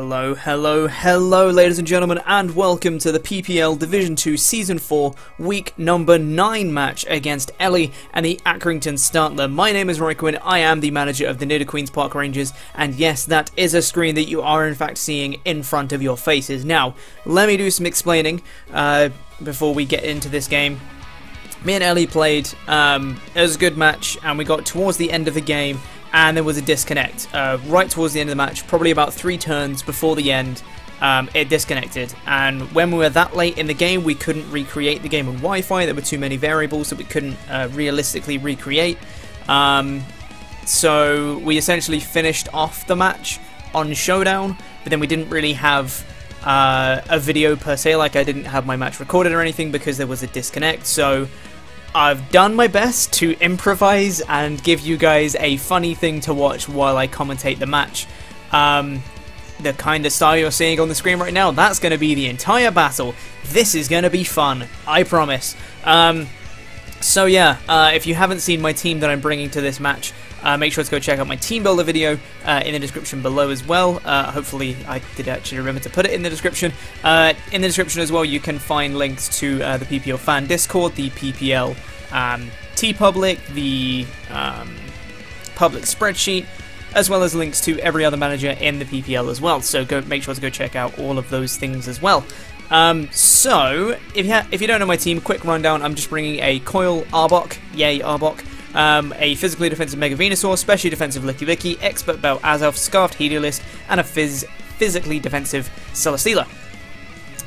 Hello, hello, hello ladies and gentlemen, and welcome to the PPL Division 2 Season 4 Week number 9 match against Ellie and the Accrington Stantler. My name is RichaadEB, I am the manager of the Nidoqueens Park Rangers, and yes, that is a screen that you are in fact seeing in front of your faces. Now, let me do some explaining before we get into this game. Me and Ellie played, it was a good match, and we got towards the end of the game, and there was a disconnect right towards the end of the match, probably about 3 turns before the end. It disconnected, and when we were that late in the game, we couldn't recreate the game on Wi-Fi. There were too many variables that we couldn't realistically recreate. So we essentially finished off the match on Showdown, but then we didn't really have a video per se. Like, I didn't have my match recorded or anything because there was a disconnect. So I've done my best to improvise and give you guys a funny thing to watch while I commentate the match. The kind of style you're seeing on the screen right now, that's going to be the entire battle. This is going to be fun, I promise. So yeah, if you haven't seen my team that I'm bringing to this match, make sure to go check out my team builder video in the description below as well. Hopefully I did actually remember to put it in the description. In the description as well, you can find links to the PPL fan Discord, the PPL TeePublic, the public spreadsheet, as well as links to every other manager in the PPL as well. So make sure to go check out all of those things as well. So if you don't know my team, quick rundown. I'm just bringing a Coil Arbok, yay Arbok. A physically defensive Megalovania, specially defensive Licky, expert belt Azelf, scarfed Heliolist, and a physically defensive Celesteela.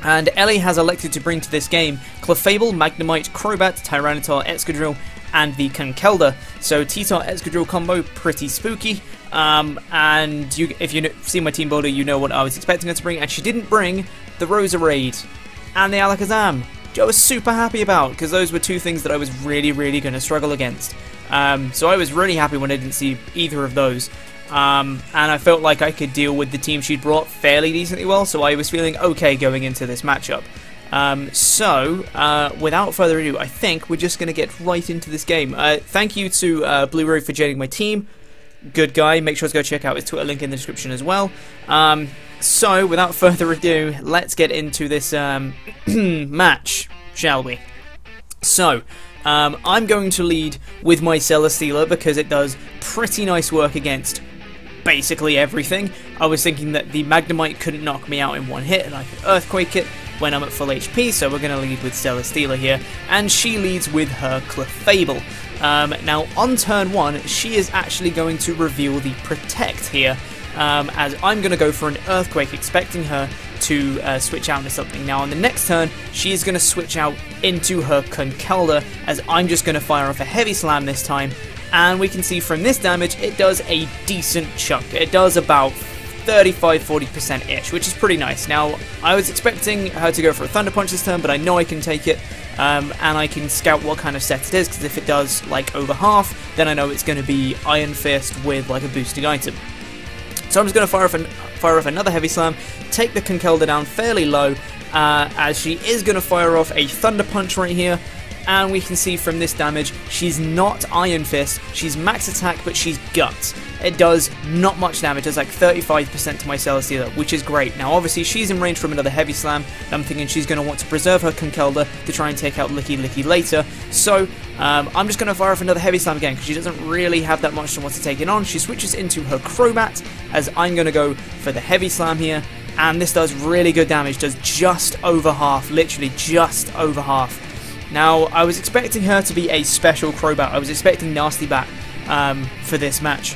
And Ellie has elected to bring to this game Clefable, Magnemite, Crobat, Tyranitar, Excadrill, and the Conkeldurr. So T-Tar Excadrill combo, pretty spooky. And if you see my team builder, you know what I was expecting her to bring, and she didn't bring the Roserade and the Alakazam, which I was super happy about, because those were 2 things that I was really going to struggle against. So I was really happy when I didn't see either of those. And I felt like I could deal with the team she'd brought fairly decently well, so I was feeling okay going into this matchup. Without further ado, I think we're just going to get right into this game. Thank you to Blue Road for joining my team. Good guy. Make sure to go check out his Twitter link in the description as well. So, without further ado, let's get into this match, shall we? So, I'm going to lead with my Celesteela because it does pretty nice work against basically everything. I was thinking that the Magnemite couldn't knock me out in 1 hit and I could Earthquake it when I'm at full HP, so we're going to lead with Celesteela here, and she leads with her Clefable. Now, on turn 1, she is actually going to reveal the Protect here, as I'm going to go for an Earthquake, expecting her to switch out into something. Now on the next turn, she is going to switch out into her Conkeldurr, as I'm just going to fire off a Heavy Slam this time, and we can see from this damage it does a decent chunk. It does about 35-40%-ish, which is pretty nice. Now, I was expecting her to go for a Thunder Punch this turn, but I know I can take it, and I can scout what kind of set it is, because if it does like over half, then I know it's going to be Iron Fist with like a boosting item. So I'm just going to fire off another Heavy Slam, take the Conkeldurr down fairly low, as she is going to fire off a Thunder Punch right here, and we can see from this damage, she's not Iron Fist, she's Max Attack, but she's Guts. It does not much damage, it's like 35% to my Celesteela, which is great. Now obviously she's in range from another Heavy Slam, and I'm thinking she's going to want to preserve her Conkeldurr to try and take out Licky later, so I'm just going to fire off another Heavy Slam again, because she doesn't really have that much to want to take it on. She switches into her Crobat, as I'm going to go for the Heavy Slam here, and this does really good damage, does just over half, literally just over half. Now, I was expecting her to be a special Crobat. I was expecting Nasty Bat for this match.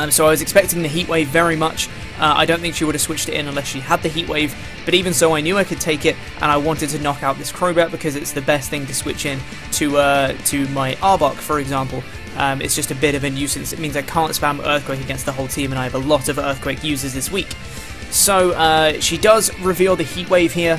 So I was expecting the Heat Wave very much. I don't think she would have switched it in unless she had the Heat Wave, but even so I knew I could take it, and I wanted to knock out this Crobat because it's the best thing to switch in to my Arbok, for example. It's just a bit of a nuisance. It means I can't spam Earthquake against the whole team, and I have a lot of Earthquake users this week. So she does reveal the Heat Wave here,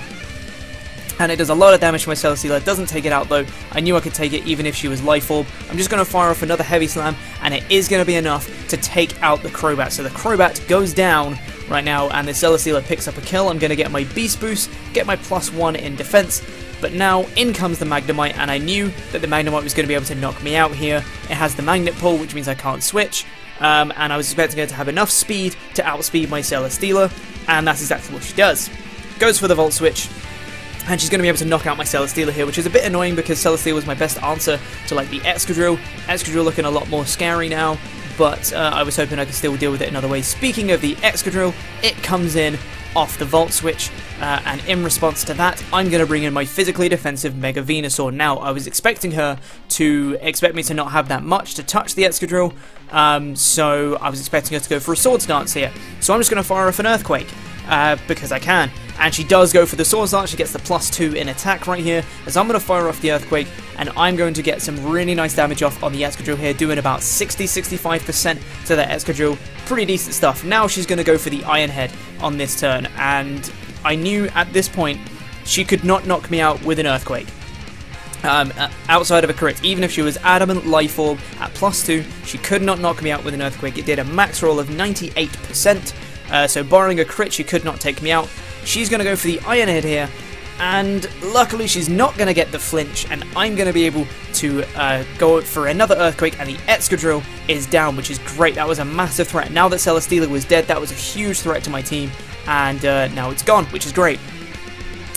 and it does a lot of damage to my Celesteela. It doesn't take it out though. I knew I could take it even if she was Life Orb. I'm just going to fire off another Heavy Slam, and it is going to be enough to take out the Crobat. So the Crobat goes down right now, and the Celesteela picks up a kill. I'm going to get my Beast Boost, get my +1 in defense, but now in comes the Magnemite, and I knew that the Magnemite was going to be able to knock me out here. It has the Magnet Pull, which means I can't switch. and I was expecting her to have enough speed to outspeed my Celesteela, and that's exactly what she does. Goes for the Volt Switch, and she's going to be able to knock out my Celesteela here, which is a bit annoying because Celesteela was my best answer to like the Excadrill. Excadrill looking a lot more scary now, but I was hoping I could still deal with it another way. Speaking of the Excadrill, it comes in off the Volt Switch, and in response to that, I'm going to bring in my physically defensive Mega Venusaur. Now, I was expecting her to expect me to not have that much to touch the Excadrill, so I was expecting her to go for a Swords Dance here. So I'm just going to fire off an Earthquake, because I can. And she does go for the Swords Dance. She gets the +2 in attack right here, as I'm going to fire off the Earthquake, and I'm going to get some really nice damage off on the Excadrill here, doing about 60-65% to the Excadrill. Pretty decent stuff. Now she's going to go for the Iron Head on this turn, and I knew at this point she could not knock me out with an Earthquake. Outside of a crit, even if she was Adamant Life Orb at +2, she could not knock me out with an Earthquake. It did a max roll of 98%, so barring a crit, she could not take me out. She's going to go for the Iron Head here, and luckily she's not going to get the flinch, and I'm going to be able to go for another Earthquake, and the Excadrill is down, which is great. That was a massive threat. Now that Celesteela was dead, that was a huge threat to my team, and now it's gone, which is great.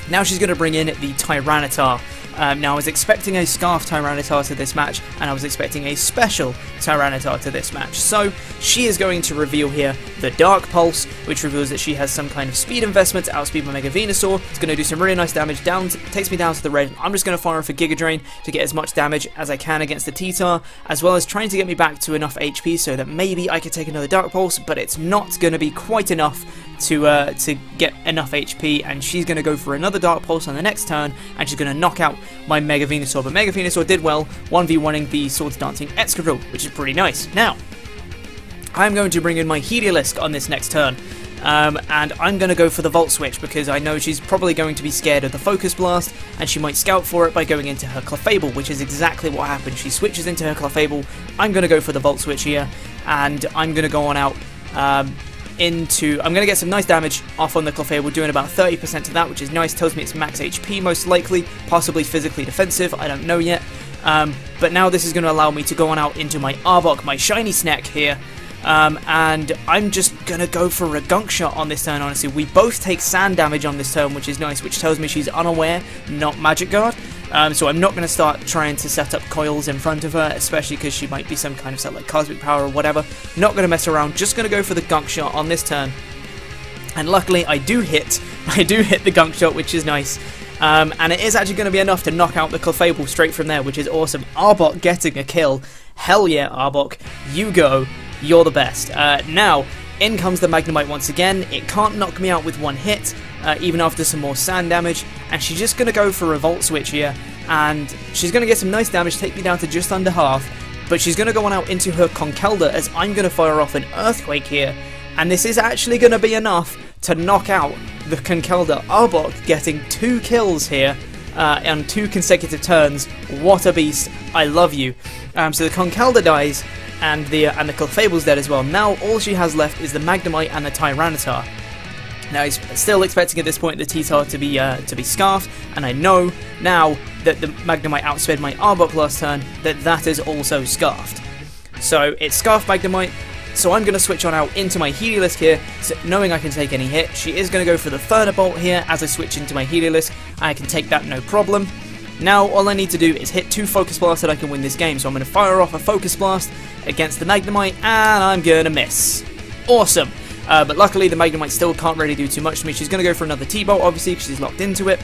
Now she's going to bring in the Tyranitar. Now I was expecting a Scarf Tyranitar to this match, and I was expecting a Special Tyranitar to this match. So she is going to reveal here the Dark Pulse, which reveals that she has some kind of speed investment to outspeed my Mega Venusaur. It's going to do some really nice damage, takes me down to the red. I'm just going to fire off a Giga Drain to get as much damage as I can against the T-Tar, as well as trying to get me back to enough HP so that maybe I could take another Dark Pulse, but it's not going to be quite enough to get enough HP, and she's going to go for another Dark Pulse on the next turn, and she's going to knock out my Mega Venusaur. But Mega Venusaur did well, 1v1ing the Swords Dancing Excadrill, which is pretty nice. Now, I'm going to bring in my Heliolisk on this next turn, and I'm going to go for the Volt Switch because I know she's probably going to be scared of the Focus Blast, and she might scout for it by going into her Clefable, which is exactly what happened. She switches into her Clefable. I'm going to go for the Volt Switch here, and I'm going to go on out I'm going to get some nice damage off on the Clefable, doing about 30% to that, which is nice. Tells me it's max HP most likely, possibly physically defensive, I don't know yet. But now this is going to allow me to go on out into my Arbok, my shiny snack here. And I'm just going to go for a Gunk Shot on this turn, honestly. We both take sand damage on this turn, which is nice, which tells me she's unaware, not Magic Guard. So I'm not going to start trying to set up coils in front of her, especially because she might be some kind of set like Cosmic Power or whatever. Not going to mess around, just going to go for the Gunk Shot on this turn. And luckily I do hit the Gunk Shot, which is nice. And it is actually going to be enough to knock out the Clefable straight from there, which is awesome. Arbok getting a kill. Hell yeah, Arbok. You go. You're the best. Now, in comes the Magnemite once again. It can't knock me out with one hit, even after some more sand damage. And she's just going to go for a Volt Switch here. And she's going to get some nice damage, take me down to just under half. But she's going to go on out into her Conkeldurr as I'm going to fire off an Earthquake here. And this is actually going to be enough to knock out the Conkeldurr. Arbok getting 2 kills here on 2 consecutive turns. What a beast. I love you. So the Conkeldurr dies, and the Clefable's dead as well. Now all she has left is the Magnemite and the Tyranitar. Now he's still expecting at this point the T-Tar to be Scarfed, and I know now that the Magnemite outsped my Arbok last turn that is also Scarfed. So it's Scarfed Magnemite. So I'm going to switch on out into my Heliolisk here, so knowing I can take any hit. She is going to go for the Thunderbolt here as I switch into my Heliolisk. I can take that no problem. Now all I need to do is hit 2 Focus Blasts and I can win this game. So I'm going to fire off a Focus Blast against the Magnemite, and I'm going to miss. Awesome. But luckily the Magnemite still can't really do too much to me. She's going to go for another T-Bolt, obviously, because she's locked into it.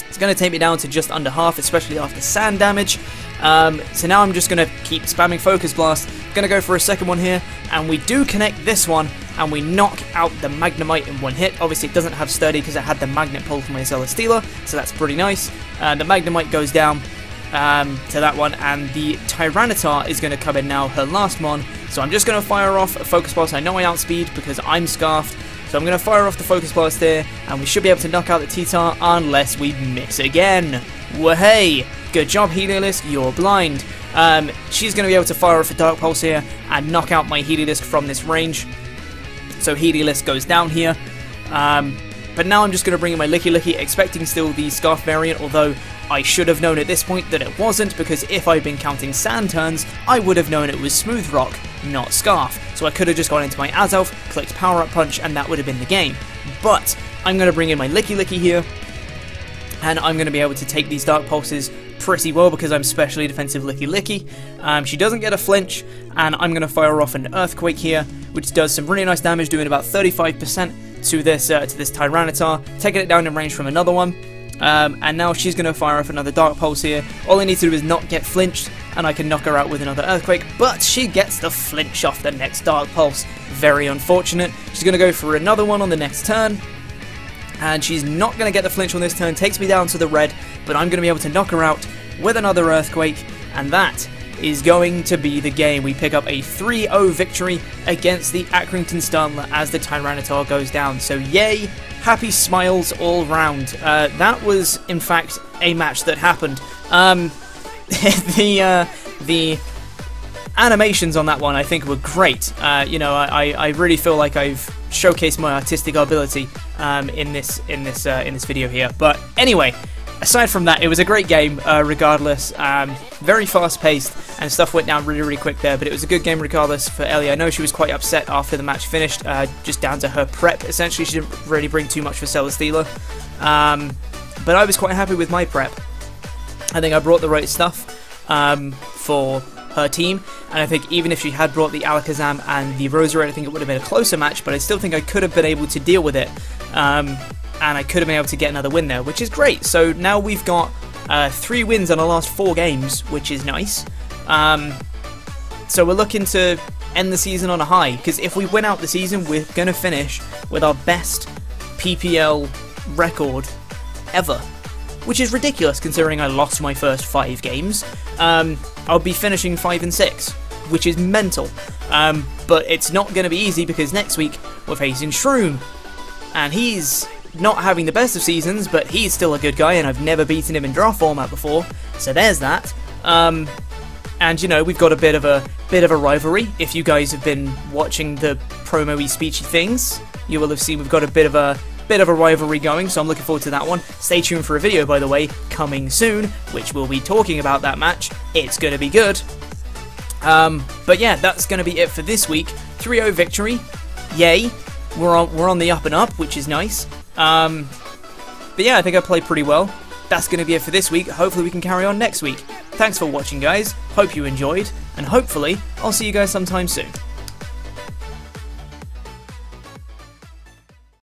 It's going to take me down to just under half, especially after sand damage. So now I'm just going to keep spamming Focus Blast. Going to go for a second one here, and we do connect this one, and we knock out the Magnemite in one hit. Obviously it doesn't have Sturdy because it had the Magnet Pull from my Celesteela, so that's pretty nice. The Magnemite goes down to that one, and the Tyranitar is going to come in now, her last mon. So I'm just going to fire off a Focus Blast. I know I outspeed because I'm Scarfed, so I'm going to fire off the Focus Blast here, and we should be able to knock out the T-Tar unless we miss again. Wahey! Good job, Heliolisk, you're blind. She's going to be able to fire off a Dark Pulse here and knock out my Heliolisk from this range. So Heliolisk goes down here. But now I'm just going to bring in my Licky, expecting still the Scarf variant, although I should have known at this point that it wasn't, because if I'd been counting sand turns, I would have known it was Smooth Rock. not Scarf. So I could have just gone into my Azelf, clicked Power Up Punch, and that would have been the game. But I'm going to bring in my Licky here, and I'm going to be able to take these Dark Pulses pretty well because I'm specially defensive Licky. She doesn't get a flinch, and I'm going to fire off an Earthquake here, which does some really nice damage, doing about 35% to this Tyranitar, taking it down in range from another one. And now she's going to fire off another Dark Pulse here. All I need to do is not get flinched, and I can knock her out with another Earthquake, but she gets the flinch off the next Dark Pulse. Very unfortunate. She's going to go for another one on the next turn, and she's not going to get the flinch on this turn. Takes me down to the red, but I'm going to be able to knock her out with another Earthquake, and that is going to be the game. We pick up a 3-0 victory against the Accrington Stantler as the Tyranitar goes down. So yay, happy smiles all round. That was, in fact, a match that happened. The animations on that one, I think, were great. You know, I really feel like I've showcased my artistic ability in this video here. But anyway, aside from that, it was a great game regardless. Very fast-paced, and stuff went down really quick there, but it was a good game regardless for Ellie. I know she was quite upset after the match finished, just down to her prep, essentially. She didn't really bring too much for Celesteela, but I was quite happy with my prep. I think I brought the right stuff for her team, and I think even if she had brought the Alakazam and the Roserade, I think it would have been a closer match, but I still think I could have been able to deal with it, and I could have been able to get another win there, which is great. So now we've got 3 wins on our last 4 games, which is nice. So we're looking to end the season on a high, because if we win out the season, we're going to finish with our best PPL record ever, which is ridiculous considering I lost my first 5 games. I'll be finishing 5 and 6, which is mental. But it's not going to be easy because next week we're facing Shroom, and he's not having the best of seasons, but he's still a good guy, and I've never beaten him in draft format before, so there's that. And you know, we've got a bit of a rivalry. If you guys have been watching the promo-y speechy things, you will have seen we've got a bit of a rivalry going, so I'm looking forward to that one. Stay tuned for a video, by the way, coming soon, which will be talking about that match. It's going to be good. But yeah, that's going to be it for this week. 3-0 victory. Yay. We're on the up and up, which is nice. But yeah, I think I played pretty well. That's going to be it for this week. Hopefully we can carry on next week. Thanks for watching, guys. Hope you enjoyed, and hopefully I'll see you guys sometime soon.